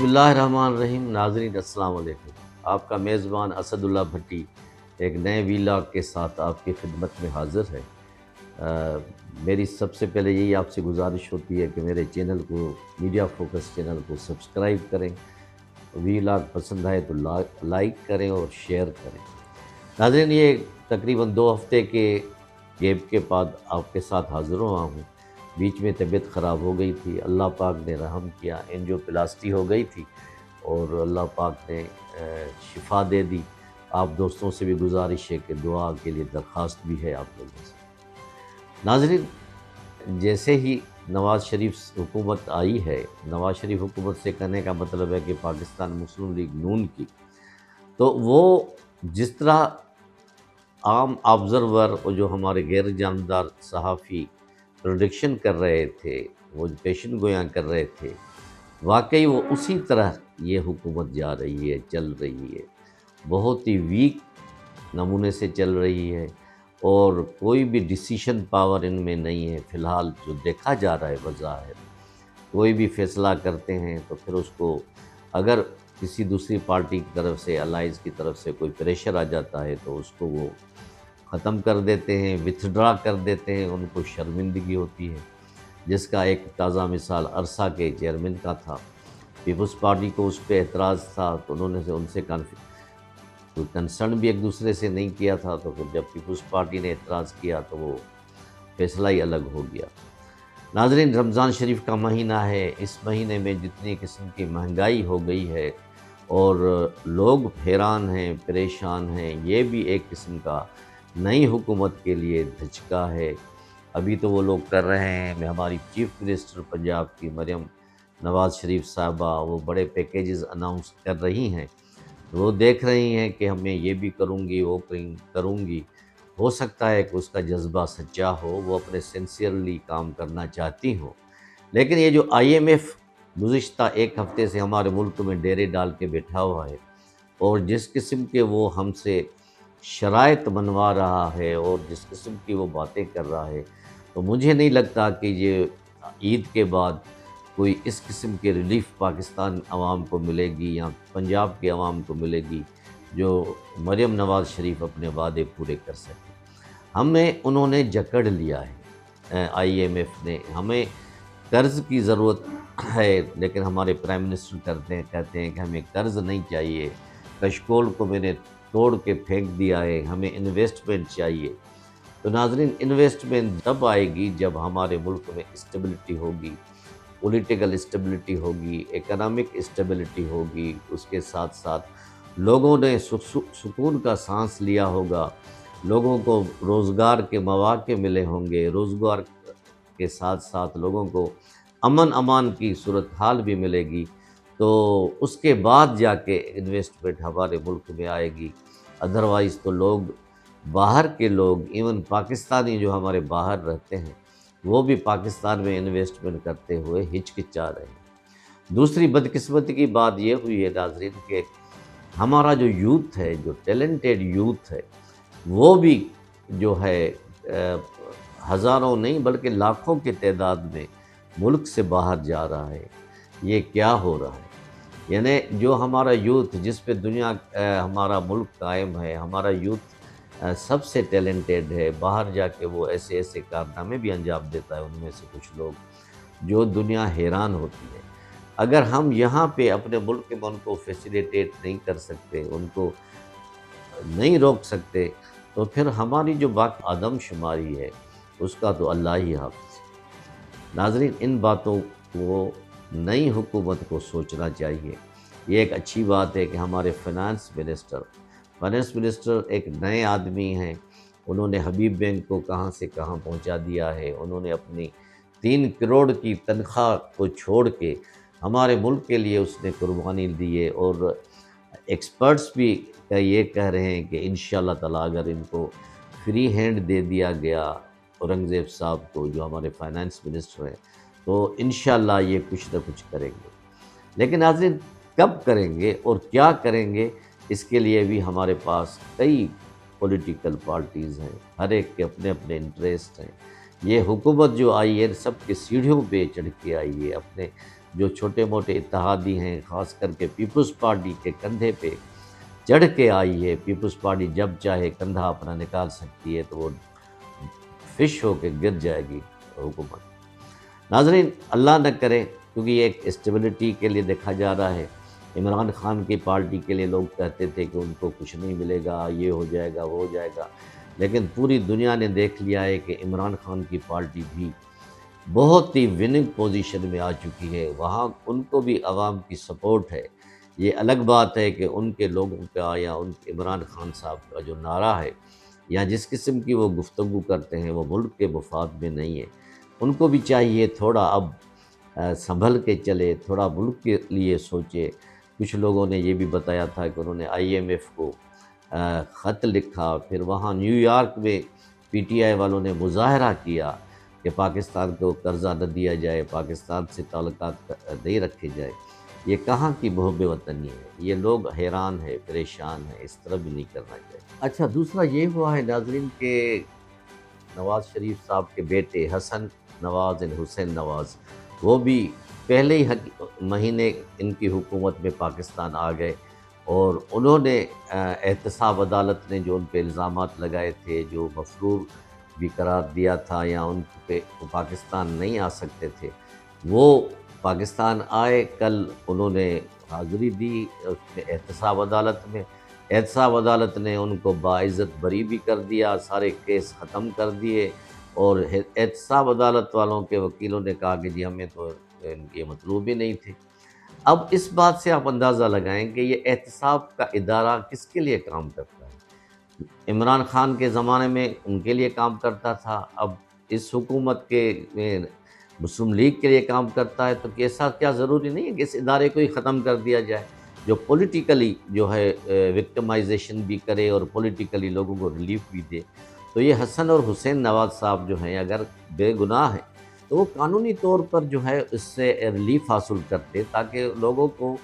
بسم اللہ الرحمن الرحیم۔ ناظرین السلام علیکم۔ آپ کا میزبان اسد اللہ بھٹی ایک نئے ویلاگ کے ساتھ آپ کی خدمت میں حاضر ہے۔ میری سب سے پہلے یہی آپ سے گزارش ہوتی ہے کہ میرے چینل کو، میڈیا فوکس چینل کو سبسکرائب کریں، ویلاگ پسند آئے تو لائک کریں اور شیئر کریں۔ ناظرین، یہ تقریباً 2 ہفتے کے گیپ کے بعد آپ کے ساتھ حاضر ہوا ہوں۔ بیچ میں طبیعت خراب ہو گئی تھی، اللہ پاک نے رحم کیا، اینجیوپلاسٹی ہو گئی تھی اور اللہ پاک نے شفا دے دی۔ آپ دوستوں سے بھی گزارش ہے کہ دعا کے لیے درخواست بھی ہے آپ لوگوں سے۔ ناظرین، جیسے ہی نواز شریف حکومت آئی ہے، نواز شریف حکومت سے کہنے کا مطلب ہے کہ پاکستان مسلم لیگ نون کی، تو وہ جس طرح عام آبزرور اور جو ہمارے غیر جانبدار صحافی پروڈکشن کر رہے تھے، وہ پیشن گویاں کر رہے تھے، واقعی وہ اسی طرح یہ حکومت جا رہی ہے، چل رہی ہے، بہت ہی ویک نمونے سے چل رہی ہے اور کوئی بھی ڈیسیشن پاور ان میں نہیں ہے۔ فی الحال جو دیکھا جا رہا ہے بظاہر، کوئی بھی فیصلہ کرتے ہیں تو پھر اس کو اگر کسی دوسری پارٹی کی طرف سے، الائنس کی طرف سے کوئی پریشر آ جاتا ہے تو اس کو وہ ختم کر دیتے ہیں، وتھڈرا کر دیتے ہیں، ان کو شرمندگی ہوتی ہے، جس کا ایک تازہ مثال عرصہ کے چیئرمین کا تھا۔ پیپلز پارٹی کو اس پہ اعتراض تھا تو انہوں نے ان سے کوئی کنسرن بھی ایک دوسرے سے نہیں کیا تھا، تو پھر جب پیپلز پارٹی نے اعتراض کیا تو وہ فیصلہ ہی الگ ہو گیا۔ ناظرین، رمضان شریف کا مہینہ ہے، اس مہینے میں جتنی قسم کی مہنگائی ہو گئی ہے اور لوگ حیران ہیں، پریشان ہیں، یہ بھی ایک قسم کا نئی حکومت کے لیے دھچکا ہے۔ ابھی تو وہ لوگ کر رہے ہیں، ہماری چیف منسٹر پنجاب کی مریم نواز شریف صاحبہ وہ بڑے پیکیجز اناؤنس کر رہی ہیں، وہ دیکھ رہی ہیں کہ ہمیں یہ بھی کروں گی، وہ کروں گی۔ ہو سکتا ہے کہ اس کا جذبہ سچا ہو، وہ اپنے سنسیئرلی کام کرنا چاہتی ہوں، لیکن یہ جو آئی ایم ایف گزشتہ 1 ہفتے سے ہمارے ملک میں ڈیرے ڈال کے بیٹھا ہوا ہے اور جس قسم کے وہ ہم سے شرائط بنوا رہا ہے اور جس قسم کی وہ باتیں کر رہا ہے، تو مجھے نہیں لگتا کہ یہ عید کے بعد کوئی اس قسم کے ریلیف پاکستان عوام کو ملے گی یا پنجاب کے عوام کو ملے گی جو مریم نواز شریف اپنے وعدے پورے کر سکے۔ انہوں نے جکڑ لیا ہے، آئی ایم ایف نے۔ ہمیں قرض کی ضرورت ہے، لیکن ہمارے پرائم منسٹر کہتے ہیں کہ ہمیں قرض نہیں چاہیے، کشکول کو میں نے توڑ کے پھینک دیا ہے، ہمیں انویسٹمنٹ چاہیے۔ تو ناظرین، انویسٹمنٹ تب آئے گی جب ہمارے ملک میں اسٹیبلٹی ہوگی، پولیٹیکل اسٹیبلٹی ہوگی، اکنامک اسٹیبلٹی ہوگی، اس کے ساتھ ساتھ لوگوں نے سکون کا سانس لیا ہوگا، لوگوں کو روزگار کے مواقع ملے ہوں گے، روزگار کے ساتھ ساتھ لوگوں کو امن امان کی صورتحال بھی ملے گی، تو اس کے بعد جا کے انویسٹمنٹ ہمارے ملک میں آئے گی۔ ادروائز تو لوگ، باہر کے لوگ، ایون پاکستانی جو ہمارے باہر رہتے ہیں، وہ بھی پاکستان میں انویسٹمنٹ کرتے ہوئے ہچکچا رہے ہیں۔ دوسری بدقسمتی کی بات یہ ہوئی ہے ناظرین کہ ہمارا جو یوتھ ہے، جو ٹیلنٹڈ یوتھ ہے، وہ بھی جو ہے ہزاروں نہیں بلکہ لاکھوں کی تعداد میں ملک سے باہر جا رہا ہے۔ یہ کیا ہو رہا ہے؟ یعنی جو ہمارا یوتھ، جس پہ دنیا ہمارا ملک قائم ہے، ہمارا یوتھ سب سے ٹیلنٹڈ ہے، باہر جا کے وہ ایسے ایسے کارنامے بھی انجام دیتا ہے، ان میں سے کچھ لوگ جو دنیا حیران ہوتی ہے۔ اگر ہم یہاں پہ اپنے ملک میں ان کو فیسیلیٹیٹ نہیں کر سکتے، ان کو نہیں روک سکتے، تو پھر ہماری جو باقی آدم شماری ہے اس کا تو اللہ ہی حافظ ہے۔ ناظرین، ان باتوں کو نئی حکومت کو سوچنا چاہیے۔ یہ ایک اچھی بات ہے کہ ہمارے فائنانس منسٹر ایک نئے آدمی ہیں، انہوں نے حبیب بینک کو کہاں سے کہاں پہنچا دیا ہے، انہوں نے اپنی 3 کروڑ کی تنخواہ کو چھوڑ کے ہمارے ملک کے لیے اس نے قربانی دی ہے، اور ایکسپرٹس بھی یہ کہہ رہے ہیں کہ انشاءاللہ تعالیٰ اگر ان کو فری ہینڈ دے دیا گیا اورنگزیب صاحب کو، جو ہمارے فائنانس منسٹر ہیں، تو انشاءاللہ یہ کچھ نہ کچھ کریں گے۔ لیکن ناظرین، کب کریں گے اور کیا کریں گے، اس کے لیے بھی ہمارے پاس کئی پولیٹیکل پارٹیز ہیں، ہر ایک کے اپنے اپنے انٹریسٹ ہیں۔ یہ حکومت جو آئی ہے، سب کے سیڑھیوں پہ چڑھ کے آئی ہے، اپنے جو چھوٹے موٹے اتحادی ہیں، خاص کر کے پیپلز پارٹی کے کندھے پہ چڑھ کے آئی ہے۔ پیپلز پارٹی جب چاہے کندھا اپنا نکال سکتی ہے تو وہ فش ہو کے گر جائے گی حکومت۔ ناظرین، اللہ نہ کرے، کیونکہ یہ ایک اسٹیبلٹی کے لیے دیکھا جا رہا ہے۔ عمران خان کی پارٹی کے لیے لوگ کہتے تھے کہ ان کو کچھ نہیں ملے گا، یہ ہو جائے گا، وہ ہو جائے گا، لیکن پوری دنیا نے دیکھ لیا ہے کہ عمران خان کی پارٹی بھی بہت ہی وننگ پوزیشن میں آ چکی ہے، وہاں ان کو بھی عوام کی سپورٹ ہے۔ یہ الگ بات ہے کہ ان کے لوگوں کا یا ان عمران خان صاحب کا جو نعرہ ہے یا جس قسم کی وہ گفتگو کرتے ہیں وہ ملک کے مفاد میں نہیں ہے۔ ان کو بھی چاہیے تھوڑا اب سنبھل کے چلے، تھوڑا ملک کے لیے سوچے۔ کچھ لوگوں نے یہ بھی بتایا تھا کہ انہوں نے IMF کو خط لکھا، پھر وہاں نیو یارک میں PTI والوں نے مظاہرہ کیا کہ پاکستان کو قرضہ نہ دیا جائے، پاکستان سے تعلقات نہیں رکھے جائے۔ یہ کہاں کی محب وطنی ہے؟ یہ لوگ حیران ہیں، پریشان ہیں، اس طرح بھی نہیں کرنا چاہیے۔ اچھا، دوسرا یہ ہوا ہے ناظرین کہ نواز شریف صاحب کے بیٹے حسن نواز حسین نواز، وہ بھی پہلے ہی مہینے ان کی حکومت میں پاکستان آ گئے، اور انہوں نے احتساب عدالت نے جو ان پہ الزامات لگائے تھے، جو مفرور بھی قرار دیا تھا یا ان پہ پاکستان نہیں آ سکتے تھے، وہ پاکستان آئے۔ کل انہوں نے حاضری دی اس میں احتساب عدالت میں۔ احتساب عدالت نے ان کو باعزت بری بھی کر دیا، سارے کیس ختم کر دیے، اور احتساب عدالت والوں کے وکیلوں نے کہا کہ جی ہمیں تو یہ مطلوب ہی نہیں تھے۔ اب اس بات سے آپ اندازہ لگائیں کہ یہ احتساب کا ادارہ کس کے لیے کام کرتا ہے۔ عمران خان کے زمانے میں ان کے لیے کام کرتا تھا، اب اس حکومت کے مسلم لیگ کے لیے کام کرتا ہے، تو ایسا کیا ضروری نہیں ہے کہ اس ادارے کو ہی ختم کر دیا جائے، جو پولیٹیکلی جو ہے وکٹمائزیشن بھی کرے اور پولیٹیکلی لوگوں کو ریلیف بھی دے۔ تو یہ حسن اور حسین نواز صاحب جو ہیں اگر بے گناہ ہیں تو وہ قانونی طور پر جو ہے اس سے ریلیف حاصل کرتے، تاکہ لوگوں کو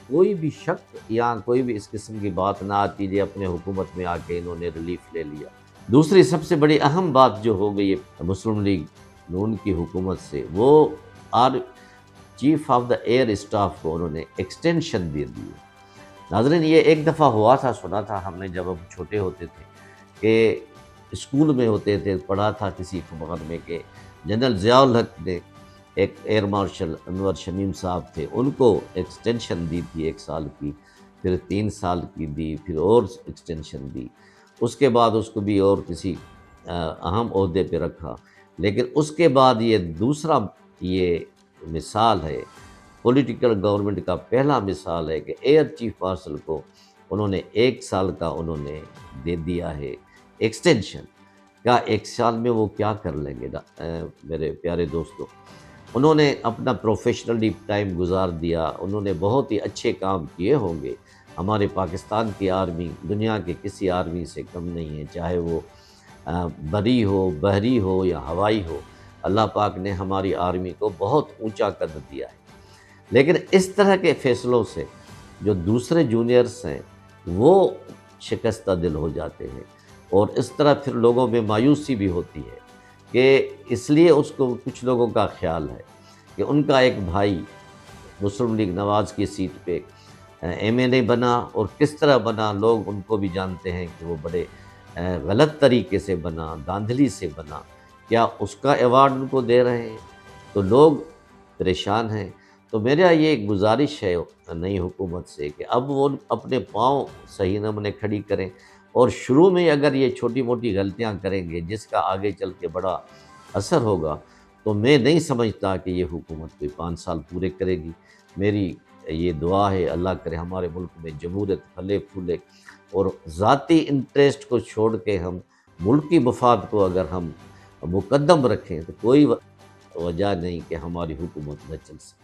کوئی بھی شک یا کوئی بھی اس قسم کی بات نہ آتی کہ اپنے حکومت میں آ کے انہوں نے ریلیف لے لیا۔ دوسری سب سے بڑی اہم بات جو ہو گئی ہے مسلم لیگ نون کی حکومت سے، وہ chief of the air staff کو انہوں نے ایکسٹینشن دے دی۔ ناظرین، یہ ایک دفعہ ہوا تھا، سنا تھا ہم نے جب ہم چھوٹے ہوتے تھے کہ اسکول میں ہوتے تھے، پڑھا تھا کسی اخبار میں کہ جنرل ضیاء الحق نے، ایک ایئر مارشل انور شمیم صاحب تھے، ان کو ایکسٹینشن دی تھی 1 سال کی، پھر 3 سال کی دی، پھر اور ایکسٹینشن دی، اس کے بعد اس کو بھی اور کسی اہم عہدے پہ رکھا۔ لیکن اس کے بعد یہ دوسرا یہ مثال ہے، پولیٹیکل گورنمنٹ کا پہلا مثال ہے کہ ایئر چیف مارشل کو انہوں نے 1 سال کا انہوں نے دے دیا ہے ایکسٹینشن۔ کیا 1 سال میں وہ کیا کر لیں گے میرے پیارے دوستوں؟ انہوں نے اپنا پروفیشنلی ٹائم گزار دیا، انہوں نے بہت ہی اچھے کام کیے ہوں گے۔ ہمارے پاکستان کی آرمی دنیا کے کسی آرمی سے کم نہیں ہے، چاہے وہ بری ہو، بحری ہو یا ہوائی ہو۔ اللہ پاک نے ہماری آرمی کو بہت اونچا قدر دیا ہے، لیکن اس طرح کے فیصلوں سے جو دوسرے جونیئرز ہیں وہ شکستہ دل ہو جاتے ہیں، اور اس طرح پھر لوگوں میں مایوسی بھی ہوتی ہے کہ اس لیے اس کو کچھ لوگوں کا خیال ہے کہ ان کا ایک بھائی مسلم لیگ نواز کی سیٹ پہ MLA بنا، اور کس طرح بنا لوگ ان کو بھی جانتے ہیں کہ وہ بڑے غلط طریقے سے بنا، دھاندلی سے بنا۔ کیا اس کا ایوارڈ ان کو دے رہے ہیں؟ تو لوگ پریشان ہیں۔ تو میرا یہ گزارش ہے نئی حکومت سے کہ اب وہ اپنے پاؤں صحیح نمونے کھڑی کریں، اور شروع میں اگر یہ چھوٹی موٹی غلطیاں کریں گے جس کا آگے چل کے بڑا اثر ہوگا، تو میں نہیں سمجھتا کہ یہ حکومت کوئی 5 سال پورے کرے گی۔ میری یہ دعا ہے اللہ کرے ہمارے ملک میں جمہوریت پھلے پھولے، اور ذاتی انٹرسٹ کو چھوڑ کے ہم ملکی مفاد کو اگر ہم مقدم رکھیں تو کوئی وجہ نہیں کہ ہماری حکومت نہ چل سکے۔